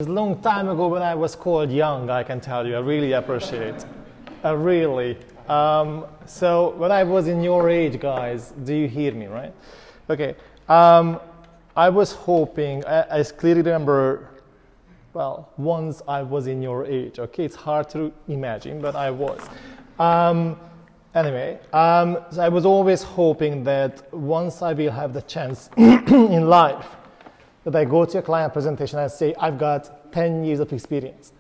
It was a long time ago when I was called young, I can tell you. I really appreciate it. Really. So when I was in your age, guys, do you hear me, right? Okay. I was hoping, I clearly remember, well, once I was in your age. Okay, it's hard to imagine, but I was. Anyway, so I was always hoping that once I will have the chance in life, that I go to a client presentation and say, I've got 10 years of experience.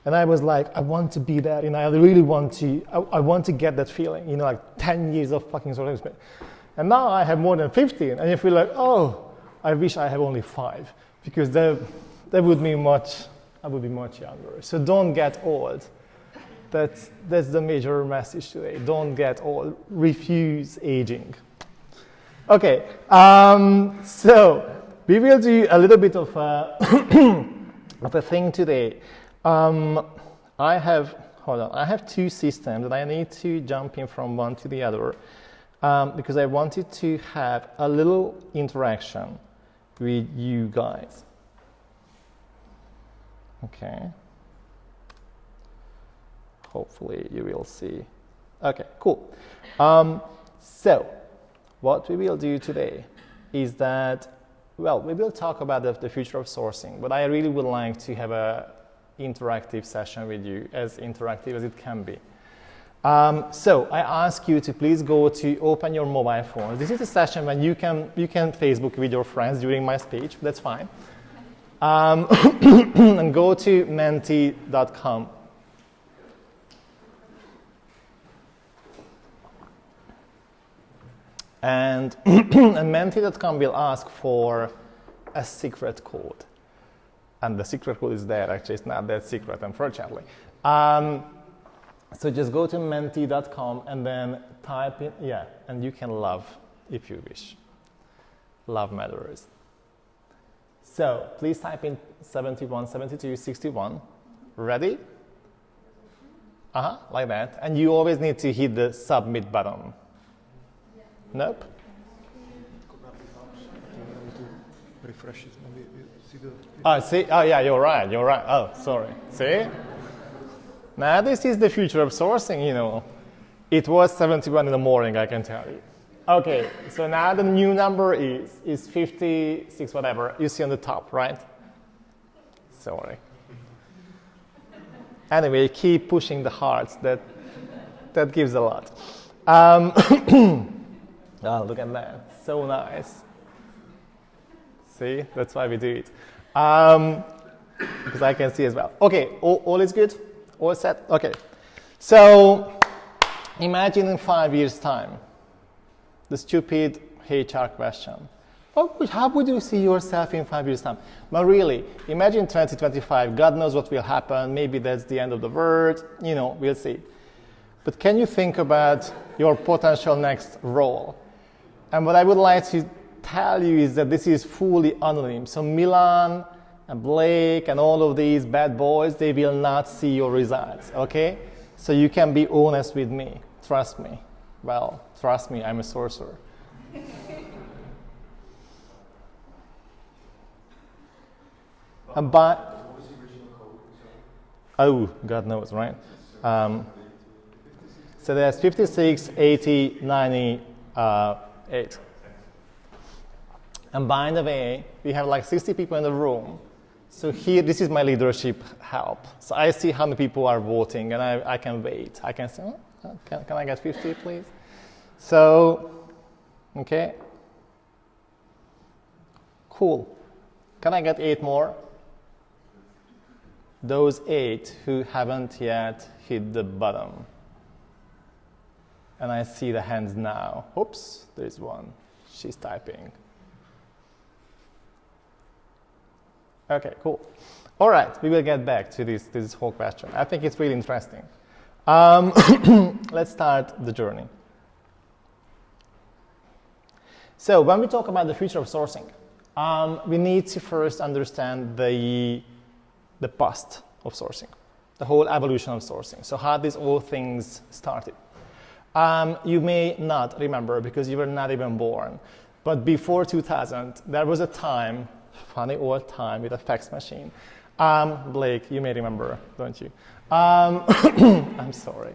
And I was like, I want to be there, I really want to, I want to get that feeling, like 10 years of fucking sort of experience. And now I have more than 15, and you feel like, oh, I wish I have only 5, because that would be I would be much younger. So don't get old. That's the major message today. Don't get old. Refuse aging. Okay, so we will do a little bit of a thing today. I have 2 systems that I need to jump in from one to the other because I wanted to have a little interaction with you guys. Okay. Hopefully you will see. Okay, cool. So what we will do today is that, well, we will talk about the future of sourcing, but I really would like to have a interactive session with you, as interactive as it can be. So I ask you to please go to open your mobile phones. This is a session when you can Facebook with your friends during my speech. That's fine. And go to menti.com. And menti.com will ask for a secret code. And the secret code is there, actually. It's not that secret, unfortunately. So just go to menti.com and then type in, and you can love if you wish. Love matters. So please type in 71, 72, 61. Ready? Like that. And you always need to hit the submit button. Nope. Refresh it. See? Oh, yeah, you're right. Oh, sorry. See? Now, this is the future of sourcing, It was 71 in the morning, I can tell you. Okay, so now the new number is 56, whatever. You see on the top, right? Sorry. Anyway, keep pushing the hearts. That gives a lot. Oh, look at that. So nice. See? That's why we do it. Because I can see as well. Okay, all is good? All set? Okay. So, imagine in 5 years' time, the stupid HR question. How would you see yourself in 5 years' time? But really, imagine 2025. God knows what will happen. Maybe that's the end of the world. We'll see. But can you think about your potential next role? And what I would like to tell you is that this is fully anonymous. So Milan and Blake and all of these bad boys, they will not see your results, okay? So you can be honest with me. Trust me. Well, trust me, I'm a sorcerer. And what was the original code? Oh, God knows, right? So there's 56, 80, 98. And by the way, we have like 60 people in the room. So here, this is my leadership help. So I see how many people are voting, and I can wait. I can say, can I get 50, please? So, okay. Cool. Can I get 8 more? Those 8 who haven't yet hit the button. And I see the hands now. Oops, there's one. She's typing. Okay, cool. All right, we will get back to this whole question. I think it's really interesting. Let's start the journey. So when we talk about the future of sourcing, we need to first understand the past of sourcing, the whole evolution of sourcing. So how these all things started. You may not remember because you were not even born, but before 2000, there was a time, funny old time with a fax machine, Blake, you may remember, don't you? I'm sorry.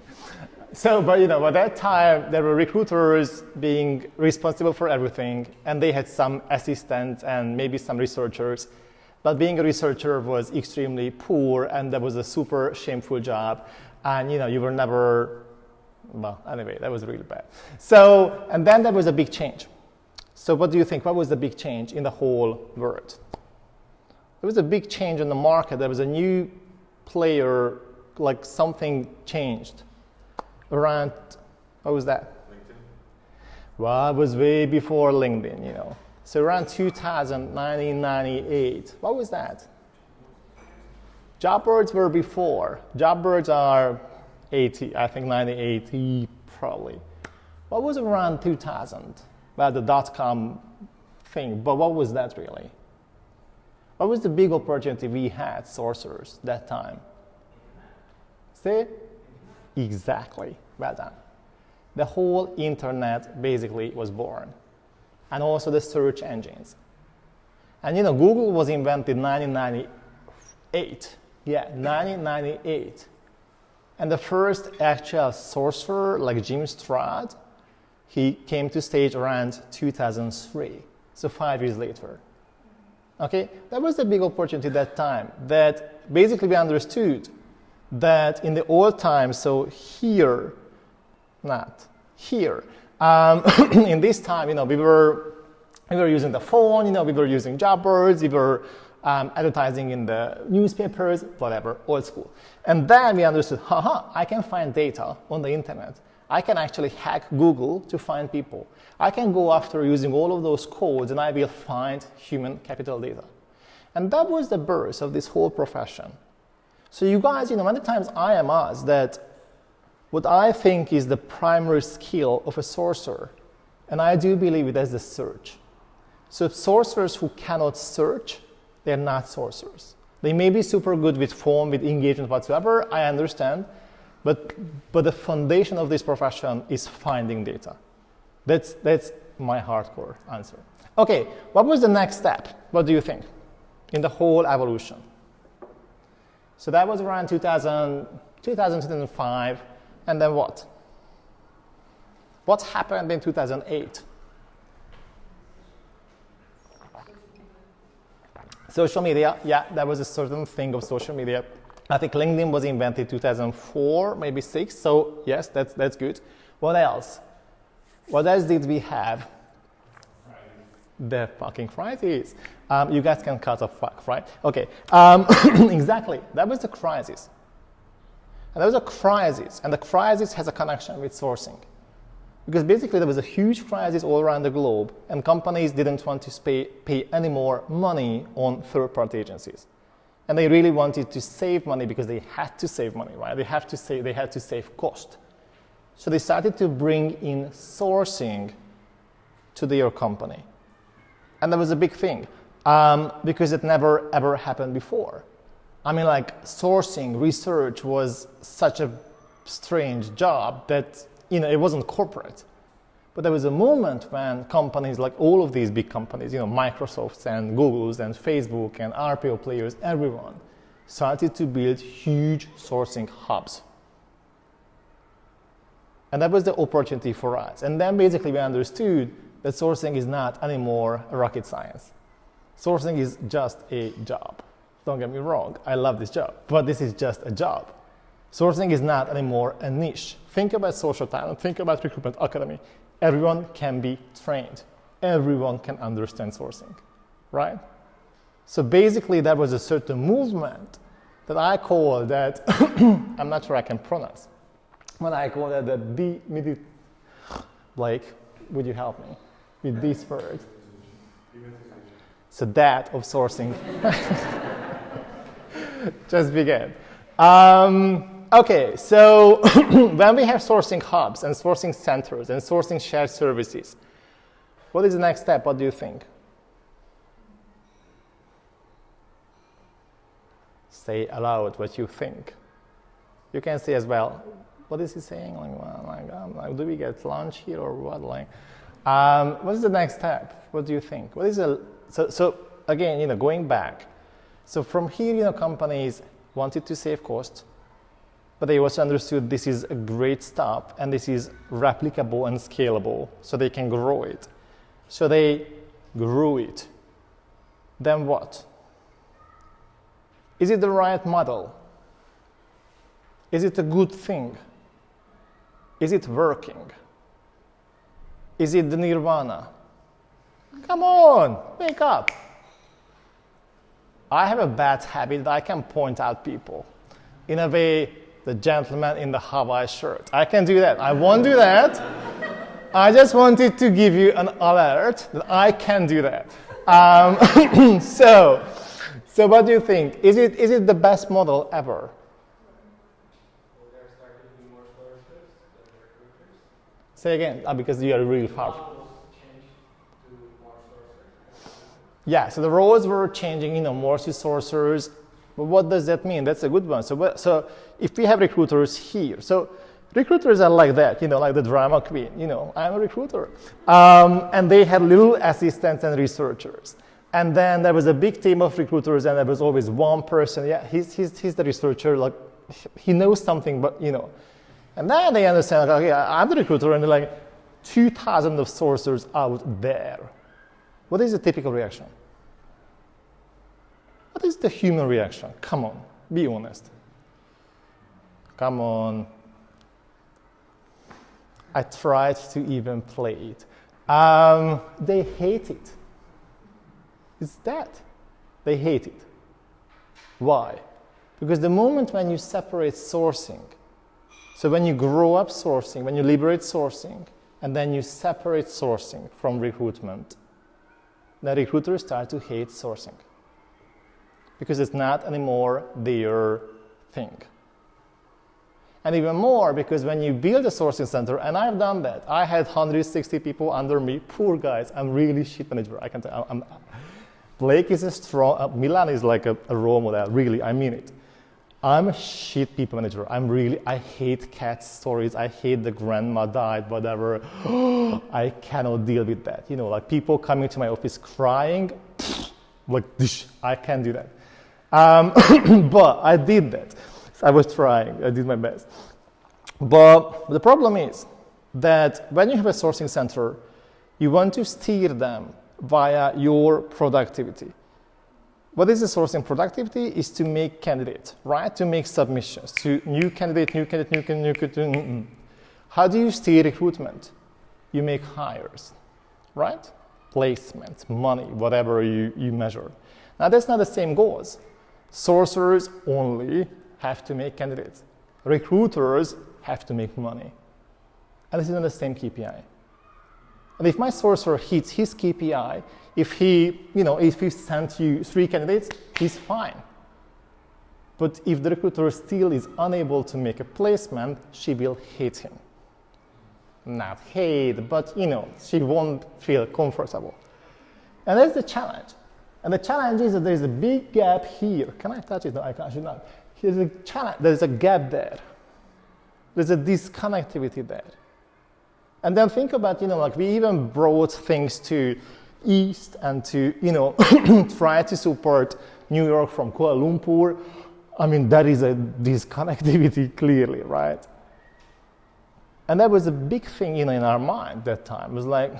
So, but by that time, there were recruiters being responsible for everything, and they had some assistants and maybe some researchers. But being a researcher was extremely poor, and that was a super shameful job. And you were never, well, anyway, that was really bad. So, and then there was a big change. So what do you think? What was the big change in the whole world? There was a big change in the market. There was a new player, like something changed. Around, what was that? LinkedIn. Well, it was way before LinkedIn, So around 2000, 1998, what was that? Job boards were before. Job boards are 80, I think 1980 probably. What was around 2000? Well, the dot-com thing, but what was that really? What was the big opportunity we had, sourcers, that time? See? Exactly, well done. The whole internet basically was born. And also the search engines. And Google was invented in 1998. Yeah, 1998. And the first actual sorcerer, like Jim Stroud, he came to stage around 2003, so 5 years later. Okay, that was the big opportunity at that time, that basically we understood that in the old times, so here, not here, in this time, we were using the phone, we were using job boards, we were advertising in the newspapers, whatever, old school. And then we understood, I can find data on the internet. I can actually hack Google to find people. I can go after using all of those codes and I will find human capital data. And that was the birth of this whole profession. So you guys, many times I am asked that what I think is the primary skill of a sorcerer, and I do believe it as the search. So sorcerers who cannot search, they're not sorcerers. They may be super good with phone, with engagement whatsoever, I understand, but the foundation of this profession is finding data. That's my hardcore answer. Okay, what was the next step? What do you think in the whole evolution? So that was around 2000, 2005, and then what? What happened in 2008? Social media, yeah, that was a certain thing of social media. I think LinkedIn was invented 2004, maybe 6, so yes, that's good. What else? What else did we have? The fucking crisis. You guys can cut off fuck, right? Okay, exactly, that was the crisis. And there was a crisis, and the crisis has a connection with sourcing. Because basically there was a huge crisis all around the globe, and companies didn't want to pay any more money on third-party agencies. And they really wanted to save money because they had to save money, right? They had to save cost. So they started to bring in sourcing to their company. And that was a big thing, because it never ever happened before. I mean, like, sourcing, research was such a strange job that, it wasn't corporate. But there was a moment when companies, like all of these big companies, Microsofts and Googles and Facebook and RPO players, everyone, started to build huge sourcing hubs. And that was the opportunity for us. And then basically we understood that sourcing is not anymore a rocket science. Sourcing is just a job. Don't get me wrong, I love this job, but this is just a job. Sourcing is not anymore a niche. Think about social talent, think about recruitment academy. Everyone can be trained. Everyone can understand sourcing, right? So basically that was a certain movement that I call that, I'm not sure I can pronounce, but I call that the Blake, would you help me with these words? So that of sourcing just began. Okay, so when we have sourcing hubs and sourcing centers and sourcing shared services, what is the next step? What do you think? Say aloud what you think. You can say as well, what is he saying? Like, do we get lunch here or what? What is the next step? What do you think? So again, going back, So from here, companies wanted to save cost, but they also understood this is a great stuff and this is replicable and scalable, so they can grow it. So they grew it. Then what? Is it the right model? Is it a good thing? Is it working? Is it the nirvana? Come on, wake up. I have a bad habit that I can point out people. In a way, the gentleman in the Hawaii shirt. I can do that. I won't do that. I just wanted to give you an alert that I can do that. So what do you think? Is it the best model ever? Say again, because you are really far. Yeah, so the roles were changing, more to sourcers. But what does that mean? That's a good one. So if we have recruiters here, so recruiters are like that, like the drama queen. I'm a recruiter. And they had little assistants and researchers. And then there was a big team of recruiters, and there was always one person. Yeah, he's the researcher. Like he knows something, but And then they understand, like, okay, I'm the recruiter, and they're like 2,000 of sourcers out there. What is the typical reaction? What is the human reaction? Come on, be honest. Come on. I tried to even play it. They hate it. It's that. They hate it. Why? Because the moment when you separate sourcing, so when you grow up sourcing, when you liberate sourcing, and then you separate sourcing from recruitment, the recruiters start to hate sourcing. Because it's not anymore their thing. And even more, because when you build a sourcing center, and I've done that, I had 160 people under me, poor guys, I'm really shit manager, I can tell. Blake is a strong, Milan is like a role model, really, I mean it. I'm a shit people manager. I hate cat stories. I hate the grandma died, whatever. I cannot deal with that. Like people coming to my office crying, like, I can't do that. But I did that. I was trying. I did my best. But the problem is that when you have a sourcing center, you want to steer them via your productivity. What is the sourcing productivity? Is to make candidates, right? To make submissions to new candidate. How do you steer recruitment? You make hires, right? Placements, money, whatever you measure. Now that's not the same goals. Sourcers only have to make candidates. Recruiters have to make money. And this is not the same KPI. And if my sourcer hits his KPI, if he sent you 3 candidates, he's fine. But if the recruiter still is unable to make a placement, she will hate him. Not hate, but she won't feel comfortable. And that's the challenge. And the challenge is that there's a big gap here. Can I touch it? No, I should not. Here's a challenge. There's a gap there. There's a disconnectivity there. And then think about, like we even brought things to East and to, try to support New York from Kuala Lumpur. I mean, that is a disconnectivity clearly, right? And that was a big thing, in our mind that time. It was like,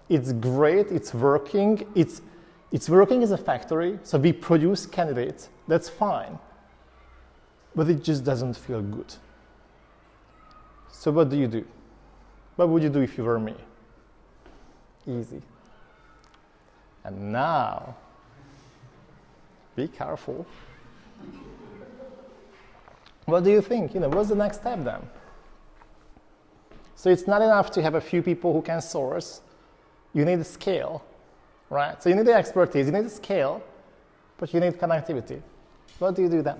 it's great, it's working, it's working as a factory, so we produce candidates, that's fine. But it just doesn't feel good. So what do you do? What would you do if you were me? Easy. And now, be careful. What do you think? What's the next step then? So it's not enough to have a few people who can source. You need scale, right? So you need the expertise, you need the scale, but you need connectivity. What do you do then?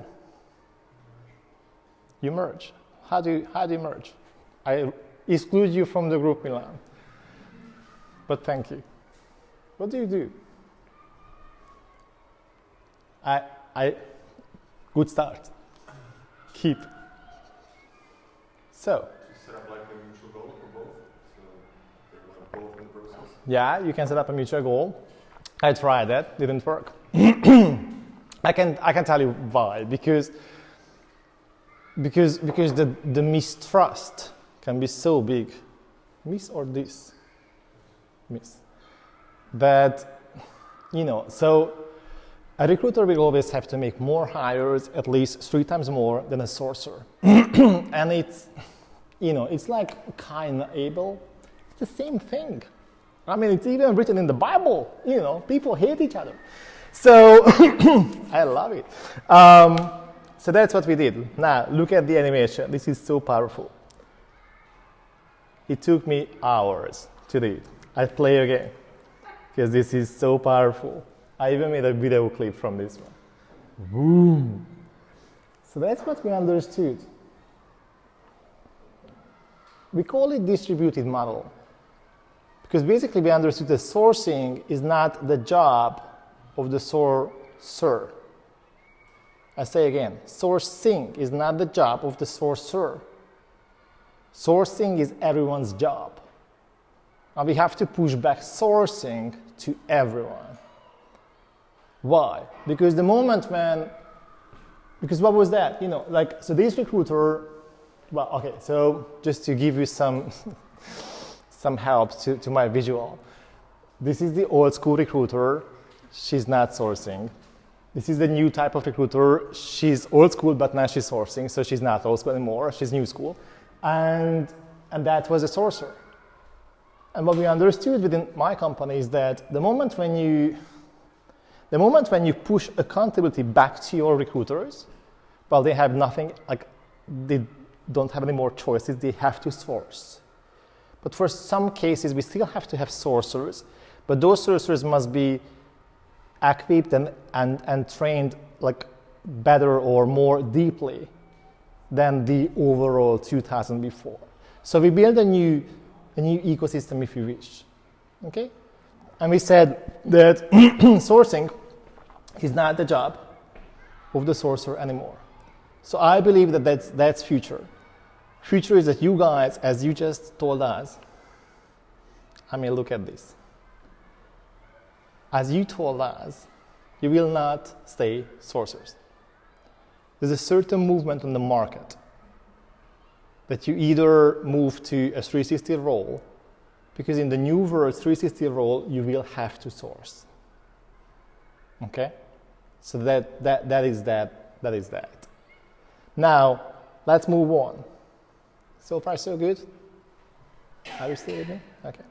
You merge. How do you merge? I exclude you from the group, Milan. But thank you. What do you do? Good start. Keep. So. Set up like a mutual goal for both, so they're both in the process. Yeah, you can set up a mutual goal. I tried that, didn't work. I can tell you why. Because the mistrust can be so big. Miss or this? Miss. That, you know, so a recruiter will always have to make more hires, at least 3 times more than a sourcer. And it's, you know, it's like Cain and Abel. It's the same thing. I mean, it's even written in the Bible. You know, people hate each other. So I love it. So that's what we did. Now, look at the animation. This is so powerful. It took me hours to do it. I'll play again, because this is so powerful. I even made a video clip from this one. Boom. So that's what we understood. We call it distributed model, because basically we understood that sourcing is not the job of the sourcer. I say again, sourcing is not the job of the sourcer. Sourcing is everyone's job. And we have to push back sourcing to everyone. Why? Because the moment when, because what was that? You know, like, so this recruiter, well, okay, so just to give you some help to my visual. This is the old school recruiter. She's not sourcing. This is the new type of recruiter. She's old school, but now she's sourcing, so she's not old school anymore. She's new school. And that was a sourcer. And what we understood within my company is that the moment when you push accountability back to your recruiters, well, they have nothing, like, they don't have any more choices, they have to source. But for some cases, we still have to have sourcers, but those sourcers must be equipped and trained, like, better or more deeply than the overall 2000 before. So we built a new ecosystem, if you wish. Okay? And we said that sourcing is not the job of the sourcer anymore. So I believe that that's future. Future is that you guys, as you just told us, I mean, look at this. As you told us, you will not stay sourcers. There's a certain movement on the market that you either move to a 360 role, because in the new world 360 role, you will have to source. Okay? So that is that. Now, let's move on. So far, so good? Are you still with me? Okay.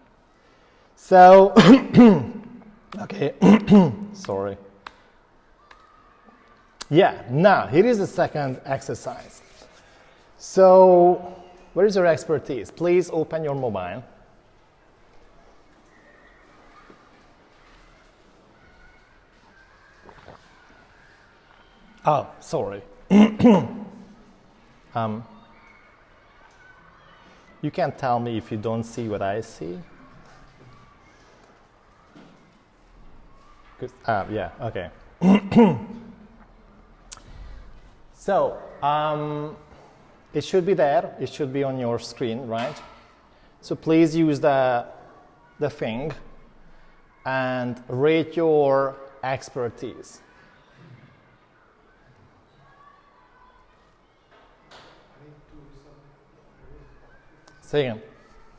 So, okay, sorry. Yeah, now, here is the second exercise. So, where is your expertise? Please open your mobile. Oh, sorry. You can tell me if you don't see what I see. Yeah, okay. So, it should be there. It should be on your screen, right? So please use the thing and rate your expertise. Say again.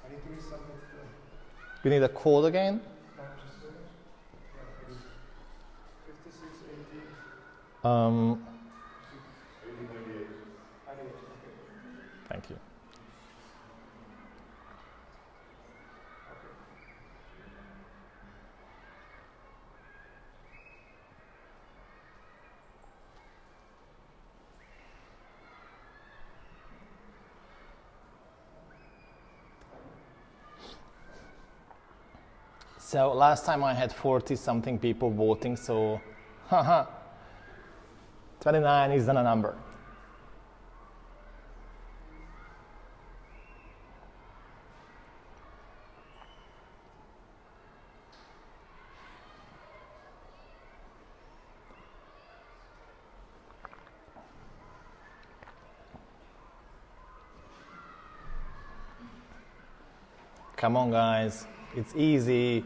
I need to resubmit You need a code again? not just 5680. 8098. 8098. Thank you. So last time I had 40-something people voting, so 29 isn't a number. Come on, guys, it's easy.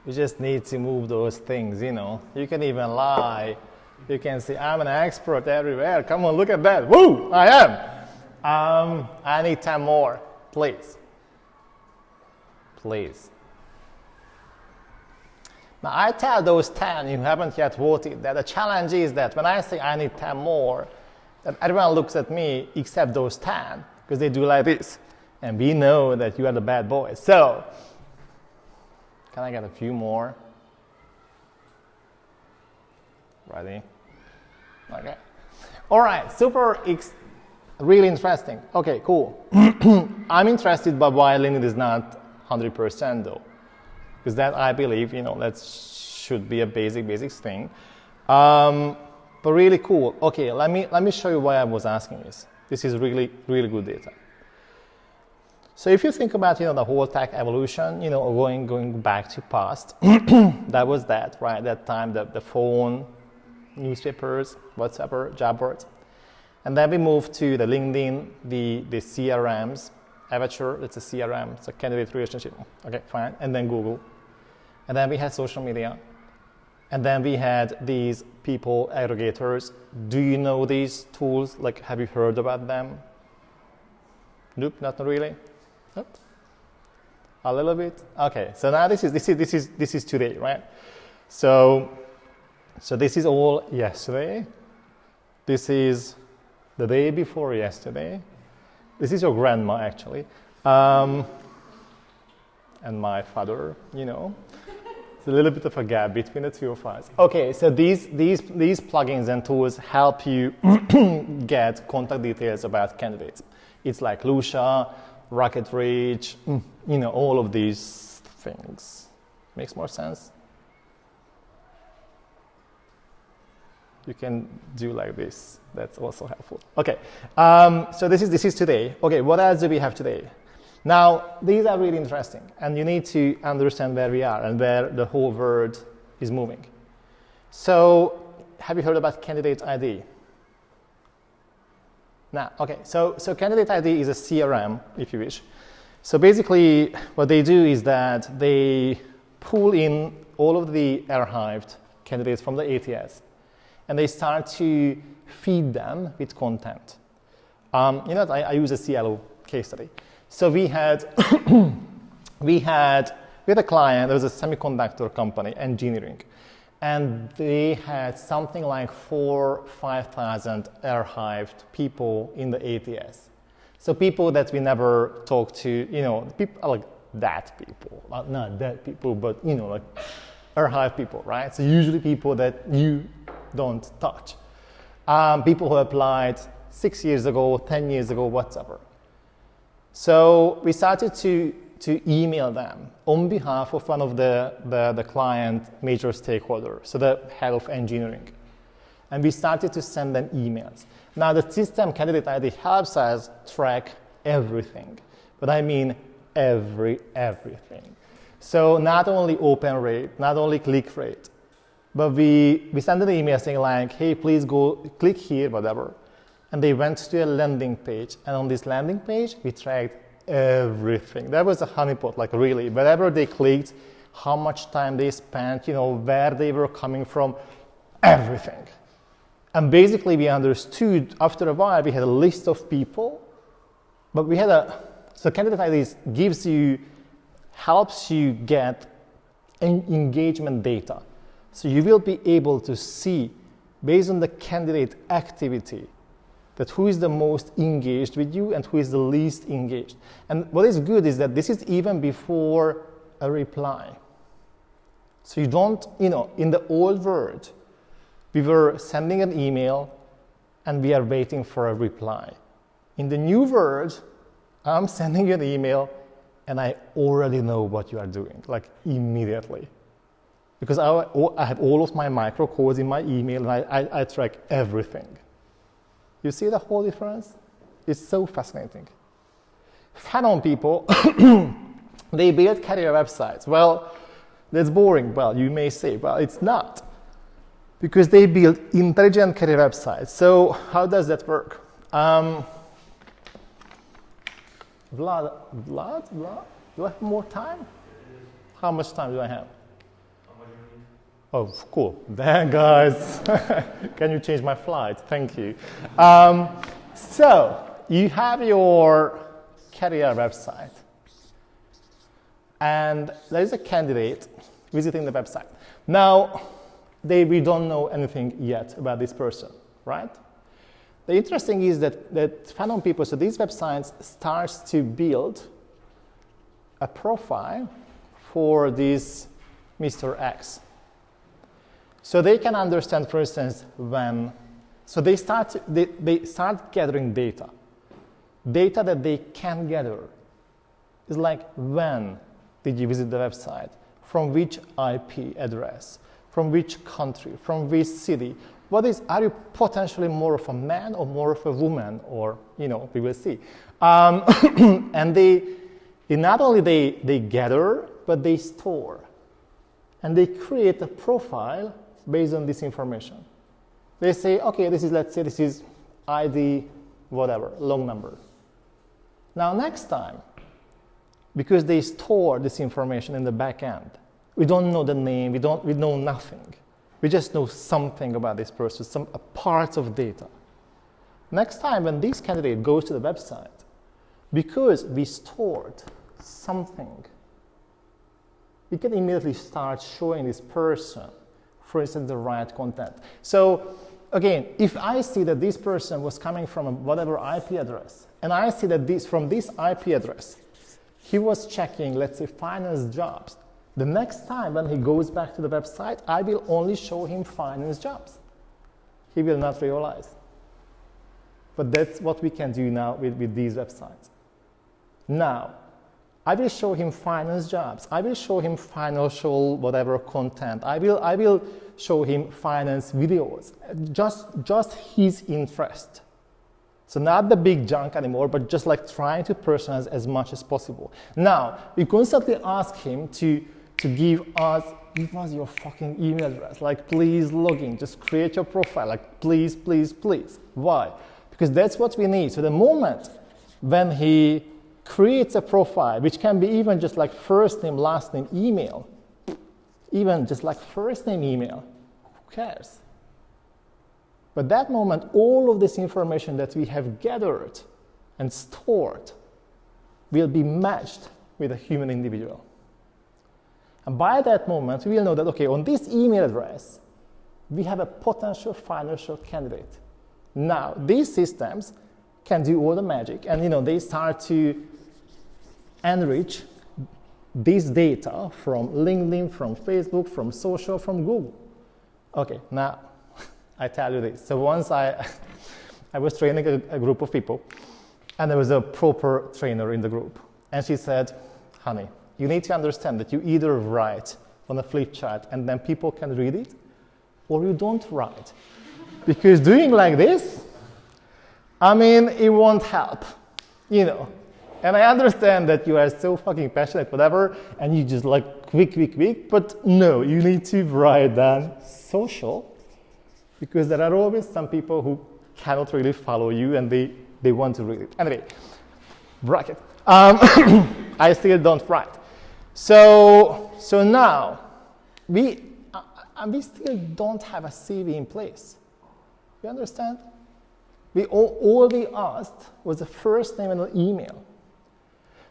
You just need to move those things, you know. You can even lie You can see I'm an expert everywhere. Come on, look at that. Woo, I am. I need 10 more, please. Please. Now, I tell those 10 who haven't yet voted that the challenge is that when I say I need 10 more, that everyone looks at me except those 10, because they do like this. And we know that you are the bad boy. So, can I get a few more? Ready? Okay. All right, really interesting. Okay, cool. I'm interested, but why LinkedIn is not 100% though. Because that, I believe, that should be a basic thing. But really cool. Okay, let me show you why I was asking this. This is really good data. So if you think about, the whole tech evolution, going back to past, that was that, right? That time, the phone, newspapers, whatever, job boards. And then we moved to the LinkedIn, the CRMs, Avature, it's a CRM, it's a candidate relationship. Okay, fine. And then Google. And then we had social media. And then we had these people aggregators. Do you know these tools? Like, have you heard about them? Nope, not really. Nope. A little bit. Okay, so now this is today, right? So this is all yesterday. This is the day before yesterday. This is your grandma, actually, and my father. It's a little bit of a gap between the two of us. Okay, so these plugins and tools help you get contact details about candidates. It's like Lucia, Rocket Reach, all of these things. Makes more sense? You can do like this. That's also helpful. Okay, so this is today. Okay, what else do we have today? Now, these are really interesting, and you need to understand where we are and where the whole world is moving. So, have you heard about candidate ID? Now, okay, so candidate ID is a CRM, if you wish. So basically, what they do is that they pull in all of the archived candidates from the ATS, and they start to feed them with content. I use a Cielo case study. So we had a client, there was a semiconductor company, engineering, and they had something like 4,000-5,000 archived people in the ATS. So people that we never talked to, people like that people, not that people, but like archived people, right? So usually people that you don't touch. People who applied 6 years ago, 10 years ago, whatever. So we started to email them on behalf of one of the client major stakeholders, so the head of engineering. And we started to send them emails. Now the system candidate ID helps us track everything, but I mean everything. So not only open rate, not only click rate, but we sent an email saying like, hey, please go click here, whatever. And they went to a landing page, and on this landing page, we tracked everything. That was a honeypot, like really. Wherever they clicked, how much time they spent, where they were coming from, everything. And basically, we understood, after a while, we had a list of people, but we had so candidate ID helps you get engagement data. So you will be able to see, based on the candidate activity, that who is the most engaged with you and who is the least engaged. And what is good is that this is even before a reply. So you don't, in the old world, we were sending an email and we are waiting for a reply. In the new world, I'm sending you an email and I already know what you are doing, like immediately. Because I have all of my micro codes in my email and I track everything. You see the whole difference? It's so fascinating. Fanon people, they build career websites. Well, that's boring. Well, you may say, well, it's not. Because they build intelligent career websites. So how does that work? Vlad, do I have more time? How much time do I have? Oh, cool. Then, guys, can you change my flight? Thank you. So, you have your career website, and there is a candidate visiting the website. Now, we don't know anything yet about this person, right? The interesting is that fandom people, so these websites starts to build a profile for this Mr. X. So they can understand, for instance, when, so they start gathering data. Data that they can gather is like, when did you visit the website? From which IP address? From which country? From which city? Are you potentially more of a man or more of a woman? Or, we will see. And they not only they gather, but they store. And they create a profile based on this information. They say, okay, let's say this is ID, whatever, long number. Now, next time, because they store this information in the back end, we don't know the name, we know nothing. We just know something about this person, a part of data. Next time when this candidate goes to the website, because we stored something, we can immediately start showing this person, for instance, the right content. So again, if I see that this person was coming from whatever IP address, and I see that from this IP address, he was checking, let's say, finance jobs, the next time when he goes back to the website, I will only show him finance jobs. He will not realize. But that's what we can do now with these websites. Now, I will show him finance jobs. I will show him financial whatever content. I will show him finance videos. Just his interest. So not the big junk anymore, but just like trying to personalize as much as possible. Now, we constantly ask him to give us your fucking email address. Like, please log in, just create your profile. Like, please, please, please. Why? Because that's what we need. So the moment when he creates a profile, which can be even just like first name, last name, email, even just like first name, email, who cares? But that moment, all of this information that we have gathered and stored will be matched with a human individual. And by that moment, we will know that, okay, on this email address, we have a potential financial candidate. Now, these systems can do all the magic, and they start to enrich this data from LinkedIn, from Facebook, from social, from Google. Okay, now I tell you this. So once I was training a group of people, and there was a proper trainer in the group, and she said, honey, you need to understand that you either write on a flip chart and then people can read it, or you don't write. Because doing like this, it won't help, And I understand that you are so fucking passionate, whatever, and you just like quick, but no, you need to write down social, because there are always some people who cannot really follow you and they want to read it. Anyway, bracket. I still don't write. So now, we still don't have a CV in place. You understand? All we asked was the first name and an email.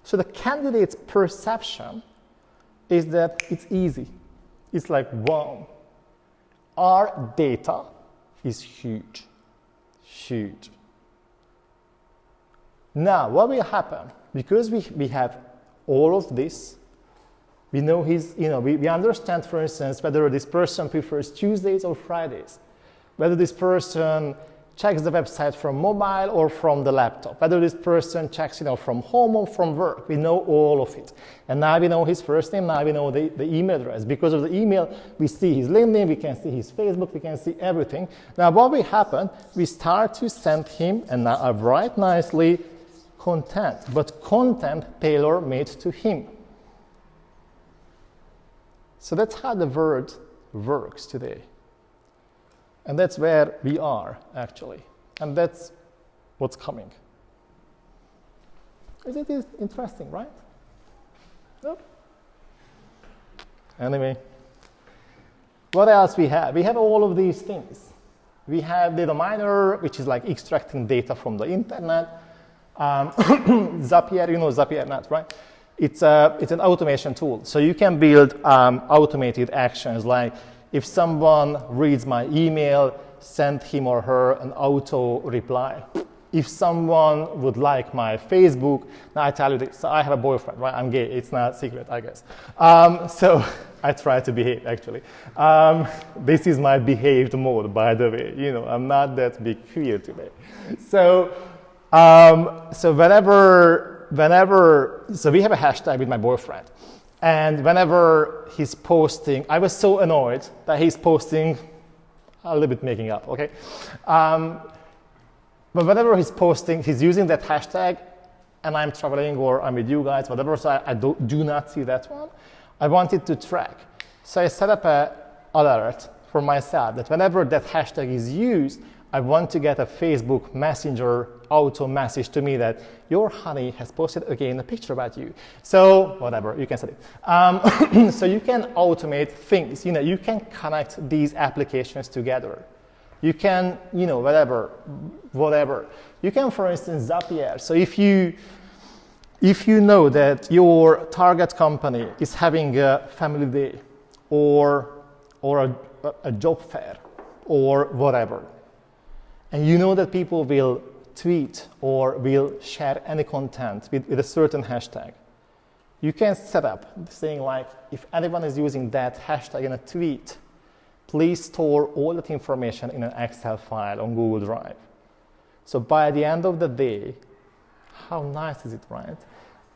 So the candidate's perception is that it's easy. It's like, wow, our data is huge. Now, what will happen? Because we have all of this, we know we understand, for instance, whether this person prefers Tuesdays or Fridays, whether this person checks the website from mobile or from the laptop, whether this person checks from home or from work. We know all of it. And now we know his first name, now we know the email address. Because of the email, we see his LinkedIn, we can see his Facebook, we can see everything. Now what will happen, we start to send him, and now I write nicely, content, but content tailor-made to him. So that's how the word works today. And that's where we are, actually. And that's what's coming. It is interesting, right? Nope. Anyway, what else we have? We have all of these things. We have data miner, which is like extracting data from the internet. Zapier, you know Zapier.net, right? It's an automation tool. So you can build automated actions, like if someone reads my email, send him or her an auto reply. If someone would like my Facebook, now I tell you this, so I have a boyfriend, right? I'm gay, it's not secret, I guess. So I try to behave, actually. This is my behaved mode, by the way. You know, I'm not that big queer today. So so we have a hashtag with my boyfriend. And whenever he's posting, I was so annoyed that he's posting, a little bit making up, okay? But whenever he's posting, he's using that hashtag, and I'm traveling or I'm with you guys, whatever, so I do not see that one. I wanted to track. So I set up an alert for myself that whenever that hashtag is used, I want to get a Facebook Messenger auto message to me that your honey has posted again a picture about you. So whatever, you can set it. So you can automate things. You know, you can connect these applications together. You can, you know, whatever. You can, for instance, Zapier. So if you know that your target company is having a family day or a job fair or whatever, and you know that people will tweet or will share any content with a certain hashtag, you can set up saying like, if anyone is using that hashtag in a tweet, please store all that information in an Excel file on Google Drive. So by the end of the day, how nice is it, right?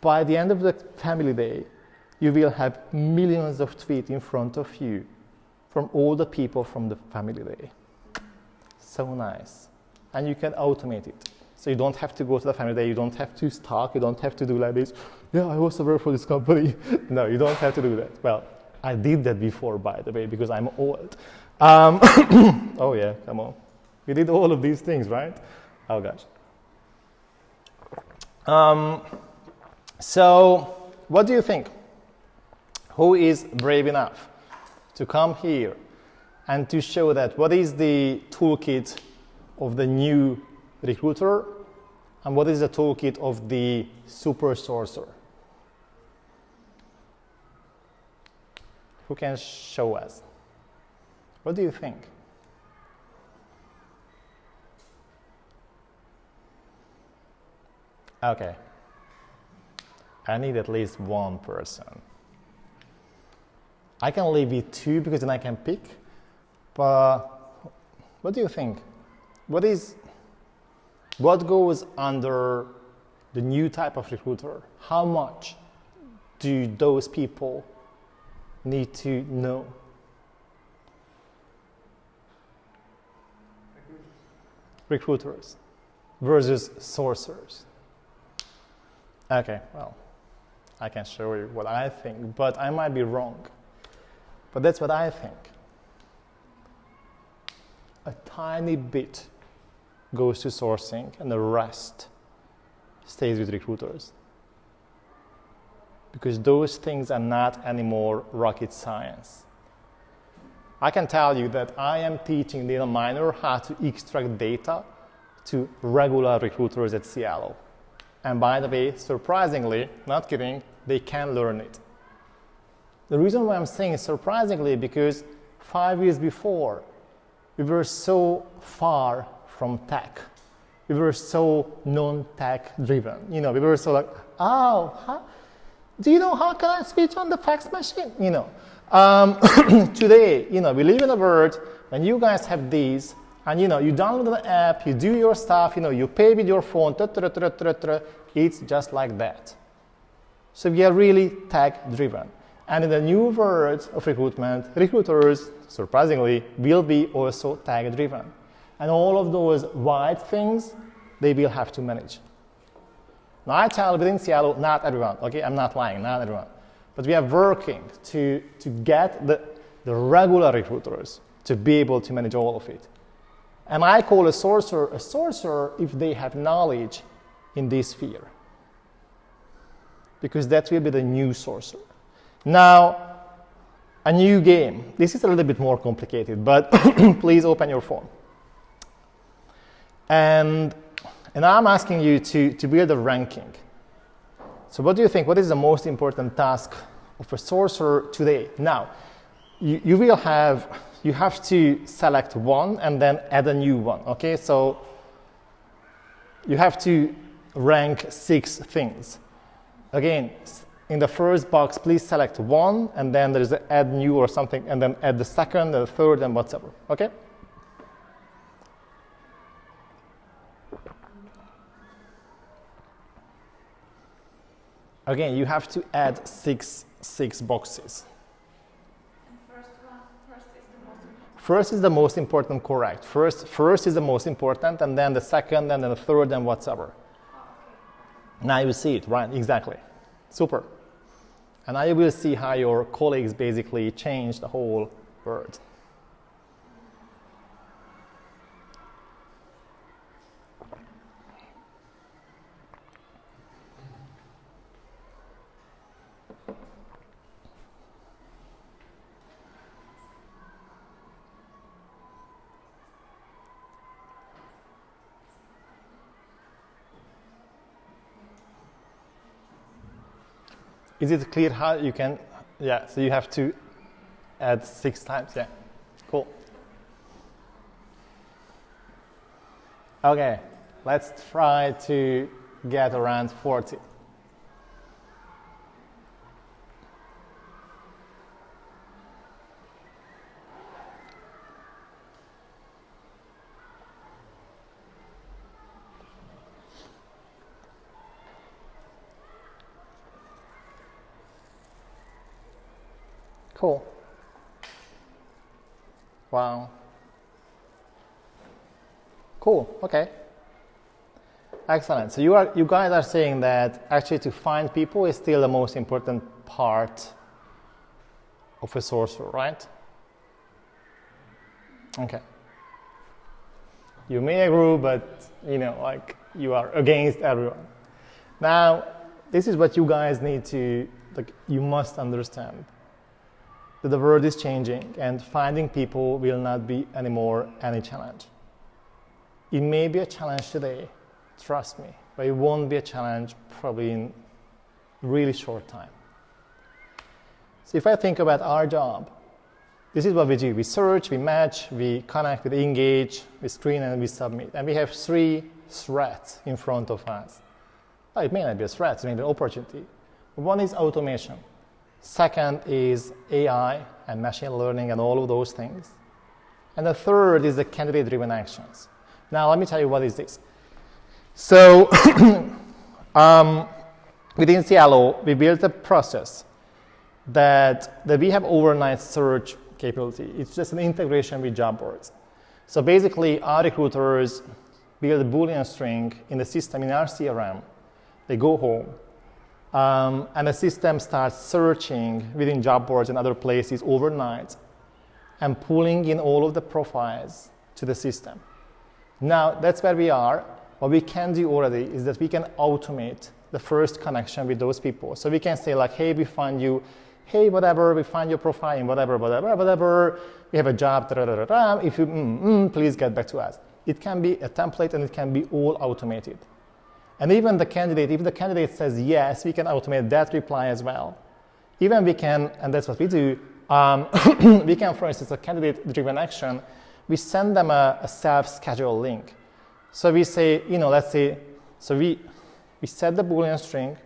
By the end of the family day, you will have millions of tweets in front of you from all the people from the family day. So nice. And you can automate it. So you don't have to go to the family day, you don't have to stalk, you don't have to do like this. Yeah, I also work for this company. No, you don't have to do that. Well, I did that before, by the way, because I'm old. Oh yeah, come on. We did all of these things, right? Oh gosh. So, what do you think? Who is brave enough to come here and to show that what is the toolkit of the new recruiter and what is the toolkit of the super sourcer? Who can show us? What do you think? Okay. I need at least one person. I can leave it two because then I can pick. But what do you think? What goes under the new type of recruiter? How much do those people need to know? Recruiters versus sourcers. Okay, well, I can show you what I think, but I might be wrong. But that's what I think. A tiny bit goes to sourcing and the rest stays with recruiters. Because those things are not anymore rocket science. I can tell you that I am teaching data miner how to extract data to regular recruiters at Cielo. And by the way, surprisingly, not kidding, they can learn it. The reason why I'm saying surprisingly because 5 years before, we were so far from tech. We were so non-tech driven. You know, we were so like, do you know how can I switch on the fax machine? You know, today, you know, we live in a world when you guys have these, and you know, you download the app, you do your stuff, you know, you pay with your phone, it's just like that. So we are really tech driven. And in the new world of recruitment, recruiters, surprisingly, will be also tech driven. And all of those white things, they will have to manage. Now I tell within Cielo, not everyone, okay, I'm not lying, not everyone. But we are working to get the regular recruiters to be able to manage all of it. And I call a sourcer if they have knowledge in this sphere. Because that will be the new sourcer. Now, a new game. This is a little bit more complicated, but please open your phone. And I'm asking you to build a ranking. So what do you think? What is the most important task of a sourcer today? Now, you have to select one and then add a new one, okay? So you have to rank 6 things. Again, in the first box, please select one, and then there's the add new or something, and then add the second, the third, and whatever, okay? Again, you have to add six boxes. First is the most important, correct. First is the most important, and then the second, and then the third, and whatever. Now you see it, right? Exactly. Super. And now you will see how your colleagues basically change the whole word. Is it clear how you can, yeah, so you have to add 6 times, yeah, cool. Okay, let's try to get around 40. Cool. Wow. Cool, okay. Excellent. So you guys are saying that actually to find people is still the most important part of a sourcer, right? Okay. You may agree, but like you are against everyone. Now, this is what you guys need to, you must understand. That the world is changing and finding people will not be anymore any challenge. It may be a challenge today, trust me, but it won't be a challenge probably in really short time. So if I think about our job, this is what we do. We search, we match, we connect, we engage, we screen, and we submit. And we have 3 threats in front of us. Well, it may not be a threat, it may be an opportunity. One is automation. Second is AI and machine learning and all of those things. And the third is the candidate-driven actions. Now, let me tell you what is this. So, within Cielo, we built a process that we have overnight search capability. It's just an integration with job boards. So basically, our recruiters build a Boolean string in the system in our CRM. They go home. And the system starts searching within job boards and other places overnight and pulling in all of the profiles to the system. Now, that's where we are. What we can do already is that we can automate the first connection with those people. So we can say like, hey, we find you, hey, whatever, we find your profile in whatever, we have a job, if you, please get back to us. It can be a template and it can be all automated. And even the candidate, if the candidate says yes, we can automate that reply as well. Even we can, and that's what we do, we can, for instance, a candidate-driven action, we send them a self-schedule link. So we say, let's say, so we set the Boolean string,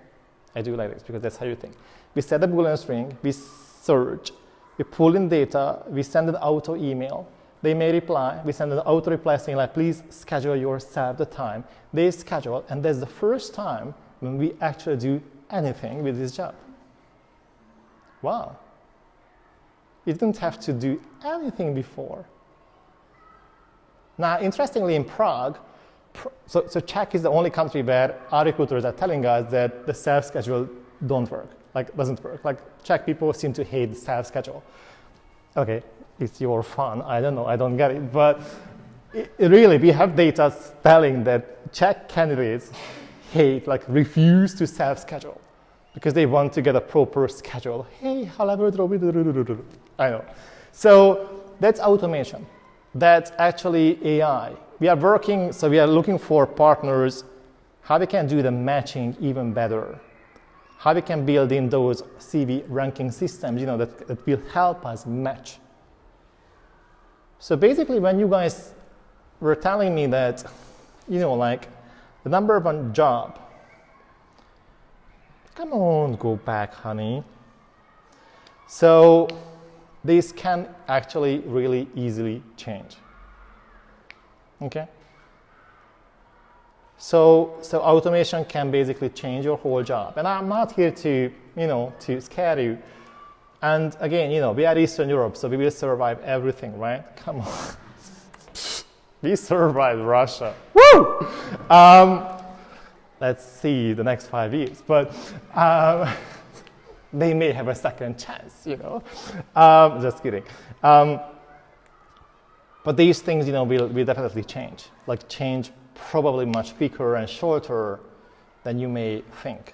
I do like this because that's how you think. We set the Boolean string, we search, we pull in data, we send an auto email. They may reply, we send an auto reply saying like, please schedule yourself the time. They schedule, and that's the first time when we actually do anything with this job. Wow. You didn't have to do anything before. Now, interestingly, in Prague, so Czech is the only country where our recruiters are telling us that the self-schedule doesn't work. Like Czech people seem to hate the self-schedule. Okay. It's your fun, I don't know, I don't get it. But really, we have data telling that Czech candidates refuse to self-schedule because they want to get a proper schedule. Hey, however, I know. So that's automation. That's actually AI. We are working, so we are looking for partners, how we can do the matching even better. How we can build in those CV ranking systems, that will help us match. So basically, when you guys were telling me that, like the number one job, come on, go back, honey. So this can actually really easily change. Okay? So automation can basically change your whole job. And I'm not here to, to scare you. And again, we are Eastern Europe, so we will survive everything, right? Come on. We survived Russia. Woo! Let's see the next 5 years. But they may have a second chance, just kidding. But these things, will definitely change. Like change probably much quicker and shorter than you may think.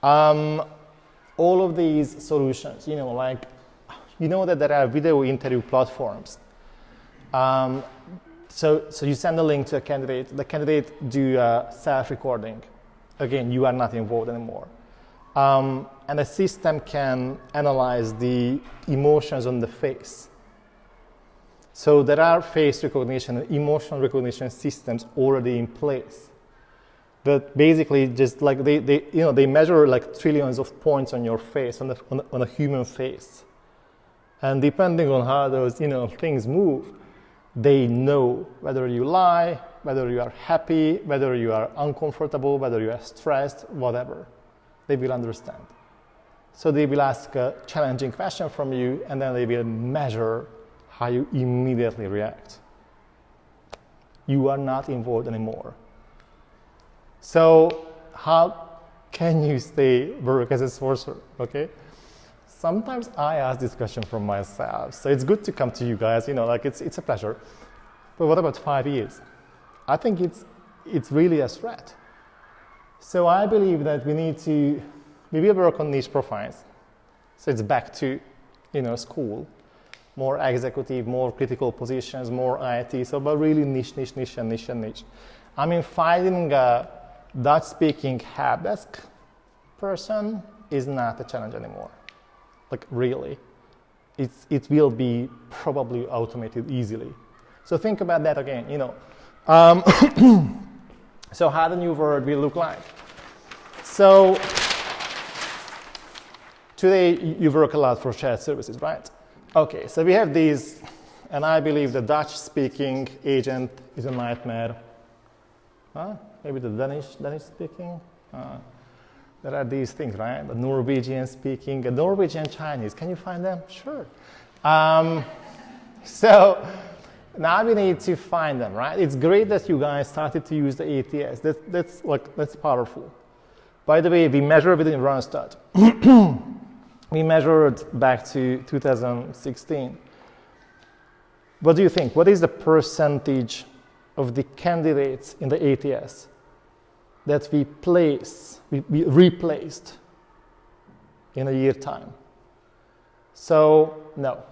All of these solutions, that there are video interview platforms. So you send a link to a candidate. The candidate do self-recording. Again, you are not involved anymore. And the system can analyze the emotions on the face. So there are face recognition and emotional recognition systems already in place. That basically just like they measure like trillions of points on your face, on a human face. And depending on how those things move, they know whether you lie, whether you are happy, whether you are uncomfortable, whether you are stressed, whatever. They will understand. So they will ask a challenging question from you, and then they will measure how you immediately react. You are not involved anymore. So how can you work as a sourcer, okay? Sometimes I ask this question from myself, so it's good to come to you guys, it's a pleasure. But what about 5 years? I think it's really a threat. So I believe that we will work on niche profiles. So it's back to, school, more executive, more critical positions, more IT, but really niche. I mean, finding a Dutch-speaking help desk person is not a challenge anymore. Like really, it will be probably automated easily. So think about that again, So how the new world will look like. So today you work a lot for shared services, right? Okay, so we have these, and I believe the Dutch-speaking agent is a nightmare. Maybe the Danish-speaking? There are these things, right? The Norwegian-speaking, the Norwegian Chinese. Can you find them? Sure. So now we need to find them, right? It's great that you guys started to use the ATS. That's powerful. By the way, we measure within Randstad. We measured back to 2016. What do you think? What is the percentage of the candidates in the ATS that we replaced in a year time? So, no,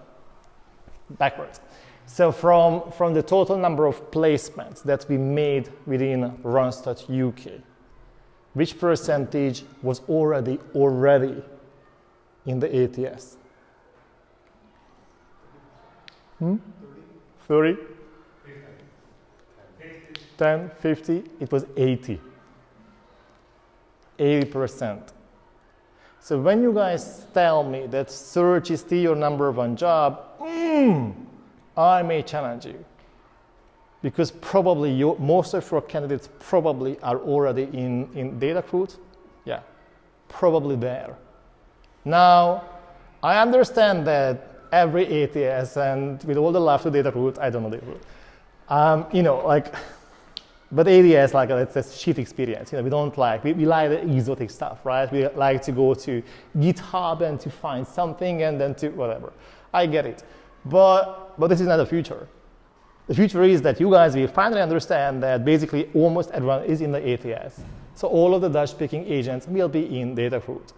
backwards. So from the total number of placements that we made within Randstad UK, which percentage was already in the ATS? 30? 10, 50? It was 80. 80%. So when you guys tell me that search is still your number one job, I may challenge you. Because probably most of your candidates probably are already in data recruit. Yeah, probably there. Now, I understand that every ATS, and with all the love to data recruit, I don't know data recruit. But ATS, it's a shit experience. We don't we like the exotic stuff, right? We like to go to GitHub and to find something and then to whatever. I get it. But this is not the future. The future is that you guys will finally understand that basically almost everyone is in the ATS. So all of the Dutch-speaking agents will be in data recruit.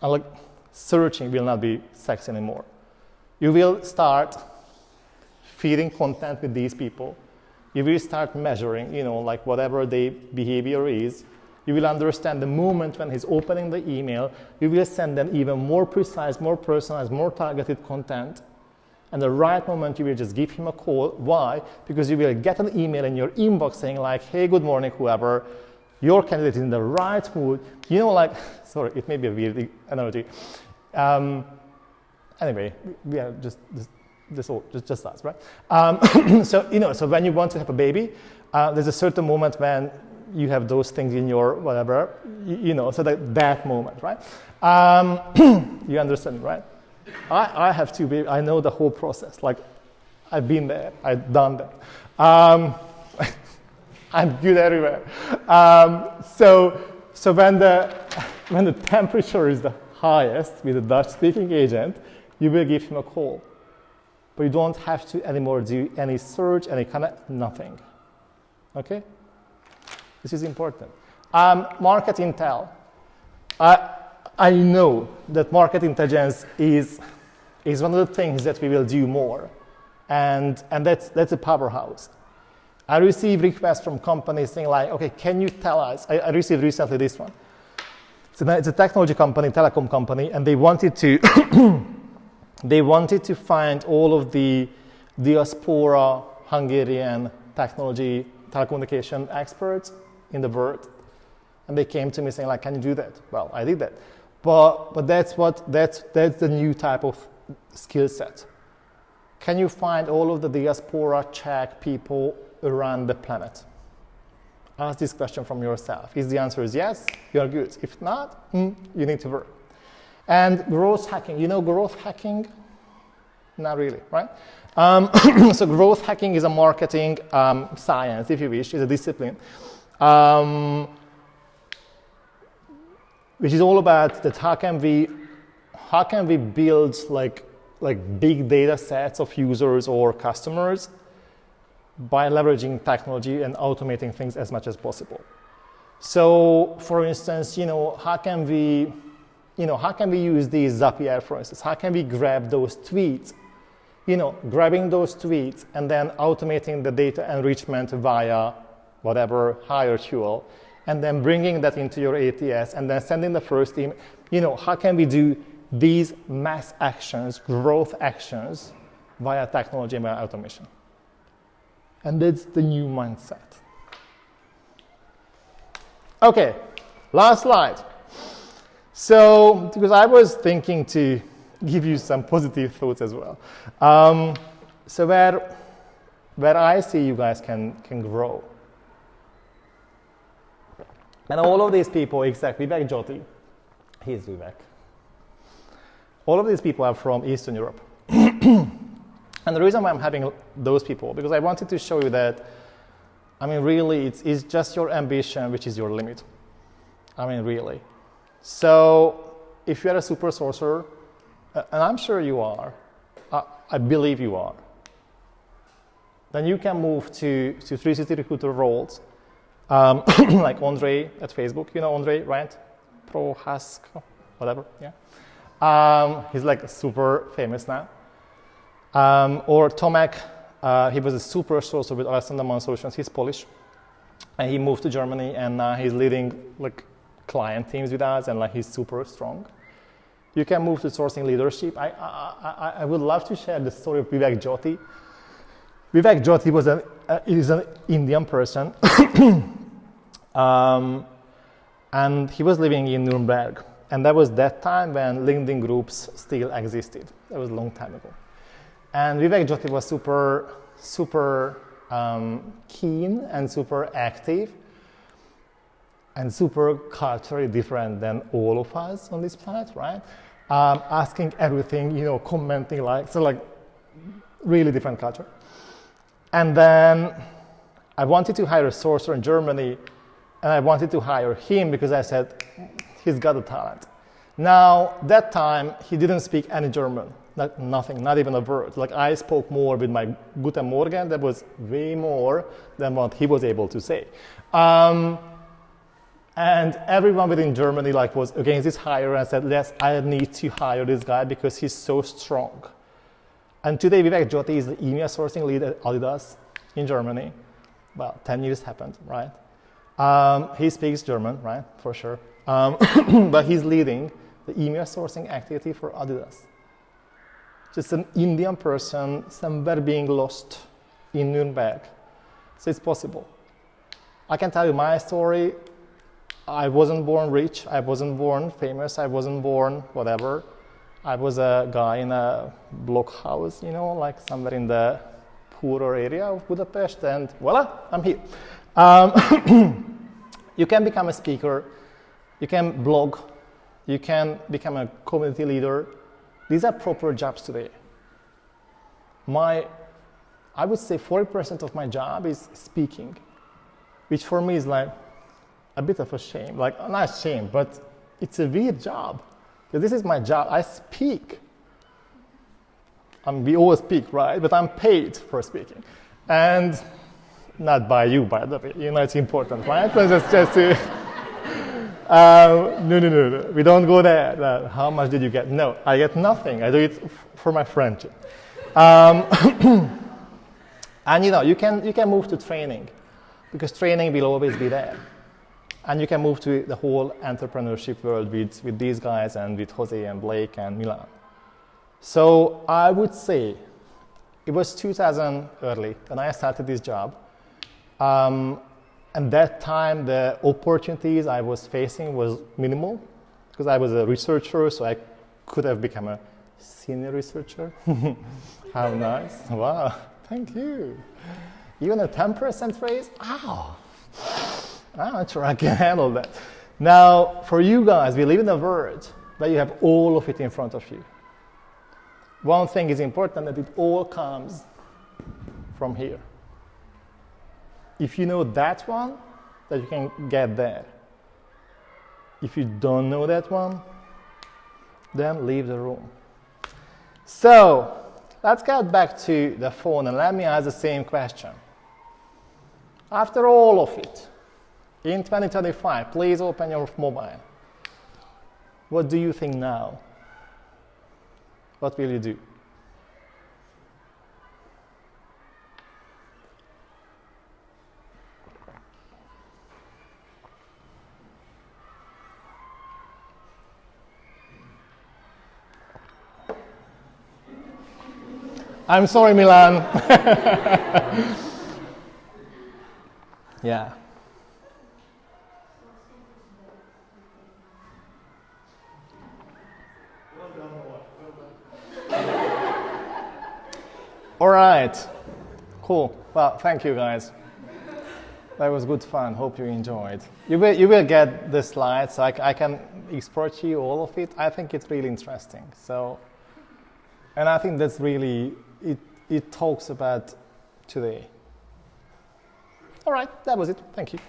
And searching will not be sexy anymore. You will start feeding content with these people. You will start measuring, like whatever the behavior is. You will understand the moment when he's opening the email. You will send them even more precise, more personalized, more targeted content. And the right moment, you will just give him a call. Why? Because you will get an email in your inbox saying like, hey, good morning, whoever. Your candidate is in the right mood. Sorry, it may be a weird analogy. Anyway, we are just us, right? So when you want to have a baby, there's a certain moment when you have those things in your whatever, so that moment, right? You understand, right? I have two babies. I know the whole process. Like, I've been there. I've done that. I'm good everywhere. So when the temperature is the highest with a Dutch-speaking agent, you will give him a call. But you don't have to anymore do any search, any kind of nothing. Okay? This is important. Market intel. I know that market intelligence is one of the things that we will do more. And that's a powerhouse. I receive requests from companies saying like, okay, can you tell us? I received recently this one. It's a technology company, telecom company, and they wanted to find all of the diaspora Hungarian technology telecommunication experts in the world. And they came to me saying like, can you do that? Well, I did that. But that's the new type of skill set. Can you find all of the diaspora Czech people around the planet? Ask this question from yourself. If the answer is yes, you're good. If not, you need to work. And growth hacking. You know growth hacking? Not really, right? So growth hacking is a marketing science, if you wish. It's a discipline. Which is all about that how can we build like big data sets of users or customers by leveraging technology and automating things as much as possible. So, for instance, how can we use these Zapier, for instance? How can we grab those tweets? Grabbing those tweets and then automating the data enrichment via whatever higher tool, and then bringing that into your ATS and then sending the first email. How can we do these mass actions, growth actions, via technology and via automation? And that's the new mindset. Okay, last slide. So, because I was thinking to give you some positive thoughts as well. So where I see you guys can grow. And all of these people, except Vivek Jyoti, he's Vivek. All of these people are from Eastern Europe. And the reason why I'm having those people, because I wanted to show you that, really, it's just your ambition which is your limit. Really. So, if you're a super sourcer, and I'm sure you are, I believe you are, then you can move to 360 recruiter roles, like Andre at Facebook. You know Andre, right? Prohaska, whatever, yeah. He's like super famous now. Or Tomek, he was a super sourcer with Alexander Solutions. He's Polish, and he moved to Germany, and now he's leading like client teams with us, and like he's super strong. You can move to sourcing leadership. I would love to share the story of Vivek Jyoti. Vivek Jyoti is an Indian person, and he was living in Nuremberg, and that was that time when LinkedIn groups still existed. That was a long time ago. And Vivek Jyoti was super keen and super active and super culturally different than all of us on this planet, right? Asking everything, commenting like really different culture. And then I wanted to hire a sourcer in Germany, and I wanted to hire him because I said, he's got the talent. Now, that time, he didn't speak any German. Nothing, not even a word. Like I spoke more with my Guten Morgen, that was way more than what he was able to say. And everyone within Germany was against this hire and said, yes, I need to hire this guy because he's so strong. And today, Vivek Jyoti is the EMEA sourcing lead at Adidas in Germany. Well, 10 years happened, right? He speaks German, right, for sure. But he's leading the EMEA sourcing activity for Adidas. Just an Indian person somewhere being lost in Nuremberg. So it's possible. I can tell you my story. I wasn't born rich, I wasn't born famous, I wasn't born whatever. I was a guy in a block house, you know, like somewhere in the poorer area of Budapest, and voila, I'm here. You can become a speaker, you can blog, you can become a community leader. These are proper jobs today. I would say 40% of my job is speaking, which for me is like a bit of a shame. Like, not shame, but it's a weird job. Because this is my job, I speak. We all speak, right? But I'm paid for speaking. And not by you, by the way. You know, it's important, right? So just no. We don't go there. How much did you get? No, I get nothing. I do it for my friendship. And you know, you can move to training, because training will always be there. And you can move to the whole entrepreneurship world with these guys and with Jose and Blake and Milan. So I would say it was 2000 early when I started this job. And that time the opportunities I was facing was minimal, because I was a researcher, so I could have become a senior researcher. How nice. Wow, thank you. Even a 10% raise? Wow. I'm not sure I can handle that. Now, for you guys, we live in a world where you have all of it in front of you. One thing is important, that it all comes from here. If you know that one, that you can get there. If you don't know that one, then leave the room. So, let's get back to the phone and let me ask the same question. After all of it, in 2025, please open your mobile. What do you think now? What will you do? I'm sorry, Milan. Yeah. All right, cool. Well, thank you guys. That was good fun. Hope you enjoyed. You will get the slides. So I can export you all of it. I think it's really interesting. So, and I think that's really it talks about today. All right, that was it. Thank you.